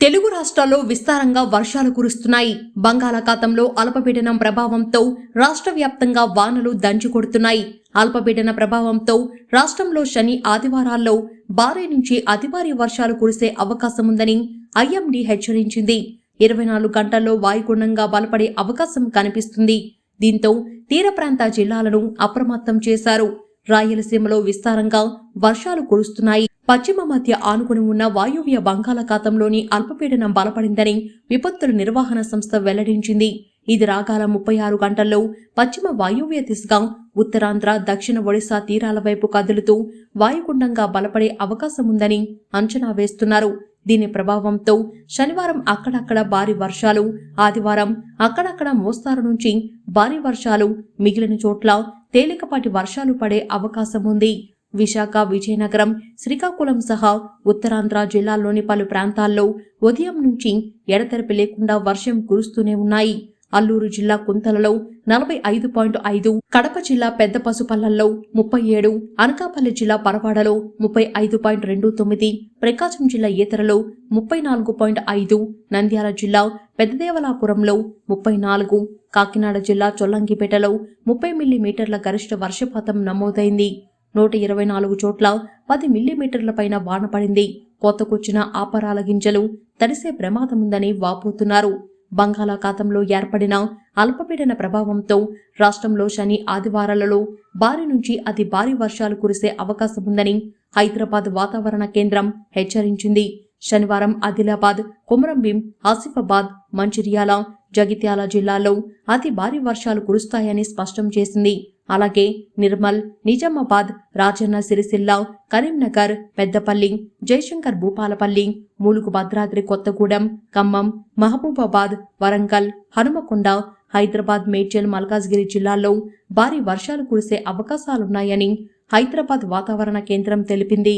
తెలుగు రాష్ట్రాల్లో విస్తారంగా వర్షాలు కురుస్తున్నాయి. బంగాళాఖాతంలో అల్పపీడనం ప్రభావంతో రాష్ట్ర వ్యాప్తంగా వానలు దంచుకొడుతున్నాయి. అల్పపీడన ప్రభావంతో రాష్ట్రంలో శని ఆదివారాల్లో భారీ నుంచి అతి భారీ వర్షాలు కురిసే అవకాశముందని ఐఎండీ హెచ్చరించింది. 24 గంటల్లో వాయుగుండంగా బలపడే అవకాశం కనిపిస్తుంది. దీంతో తీర ప్రాంత జిల్లాలను అప్రమత్తం చేశారు. రాయలసీమలో విస్తారంగా వర్షాలు కురుస్తున్నాయి. పశ్చిమ మధ్య ఆనుకుని ఉన్న వాయువ్య బంగాళాఖాతంలోని అల్పపీడనం బలపడిందని విపత్తుల నిర్వహణ సంస్థ వెల్లడించింది. ఇది రాగాల 36 గంటల్లో పశ్చిమ వాయువ్య దిశగా ఉత్తరాంధ్ర, దక్షిణ ఒడిశా తీరాల వైపు కదులుతూ వాయుగుండంగా బలపడే అవకాశముందని అంచనా వేస్తున్నారు. దీని ప్రభావంతో శనివారం అక్కడక్కడ భారీ వర్షాలు, ఆదివారం అక్కడక్కడ మోస్తారు నుంచి భారీ వర్షాలు, మిగిలిన చోట్ల తేలికపాటి వర్షాలు పడే అవకాశం ఉంది. విశాఖ, విజయనగరం, శ్రీకాకుళం సహా ఉత్తరాంధ్ర జిల్లాల్లోని పలు ప్రాంతాల్లో ఉదయం నుంచి ఎడతెరిపి లేకుండా వర్షం కురుస్తూనే ఉన్నాయి. అల్లూరు జిల్లా కుంతలలో 45.5, కడప జిల్లా పెద్ద పసుపల్లల్లో 37, అనకాపల్లి జిల్లా పరవాడలో 35.29, ప్రకాశం జిల్లా ఈతరలో 34.5, నంద్యాల జిల్లా పెద్దదేవలాపురంలో 34, కాకినాడ జిల్లా చొల్లంగిపేటలో 30 మిల్లీమీటర్ల గరిష్ట వర్షపాతం నమోదైంది. 124 చోట్ల 10 మిల్లీమీటర్ల పైన వాన పడింది. కొత్తకొచ్చిన ఆపరాల గింజలు తడిసే ప్రమాదముందని వాపోతున్నారు. బంగాళాఖాతంలో ఏర్పడిన అల్పపీడన ప్రభావంతో రాష్ట్రంలో శని ఆదివారాలలో భారీ నుంచి అతి భారీ వర్షాలు కురిసే అవకాశముందని హైదరాబాద్ వాతావరణ కేంద్రం హెచ్చరించింది. శనివారం ఆదిలాబాద్, కొమరంభీం, ఆసిఫాబాద్, మంచిర్యాల, జగిత్యాల జిల్లాల్లో అతి భారీ వర్షాలు కురుస్తాయని స్పష్టం చేసింది. అలాగే నిర్మల్, నిజామాబాద్, రాజన్న సిరిసిల్ల, కరీంనగర్, పెద్దపల్లి, జయశంకర్ భూపాలపల్లి, ములుగు, భద్రాద్రి కొత్తగూడెం, ఖమ్మం, మహబూబాబాద్, వరంగల్, హనుమకొండ, హైదరాబాద్, మేడ్చల్, మల్కాజ్గిరి జిల్లాల్లో భారీ వర్షాలు కురిసే అవకాశాలున్నాయని హైదరాబాద్ వాతావరణ కేంద్రం తెలిపింది.